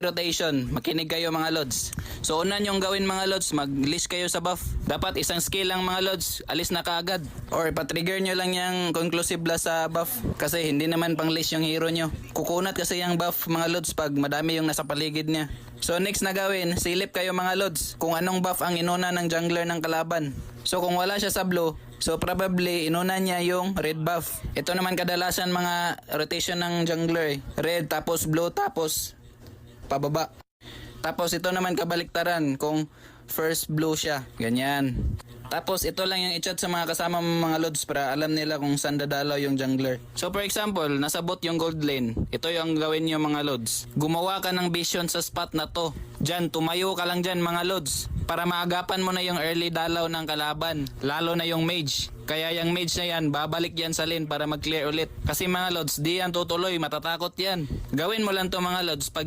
rotation. Makinig kayo mga lods. So una nyong gawin mga lods, mag-list kayo sa buff. Dapat isang skill lang mga lods, alis na kaagad. Or ipatrigger nyo lang yung conclusive blast sa buff. Kasi hindi naman pang list yung hero nyo. Kukunat kasi yung buff mga lods pag madami yung nasa paligid niya. So next na gawin, silip kayo mga lods kung anong buff ang inuna ng jungler ng kalaban. So kung wala siya sa blue, so probably inuna niya yung red buff. Ito naman kadalasan mga rotation ng jungler. Red tapos blue tapos pababa. Tapos ito naman kabaliktaran kung first blue siya. Ganyan. Tapos ito lang yung i-chat sa mga kasama mga lods para alam nila kung saan dadalaw yung jungler. So for example, nasa bot yung gold lane. Ito yung gawin nyo mga lods. Gumawa ka ng vision sa spot na to. Diyan, tumayo ka lang dyan mga lods. Para maagapan mo na yung early dalaw ng kalaban. Lalo na yung mage. Kaya yung mage na yan, babalik yan sa lane para mag-clear ulit. Kasi mga lods, di yan tutuloy, matatakot yan. Gawin mo lang to mga lods pag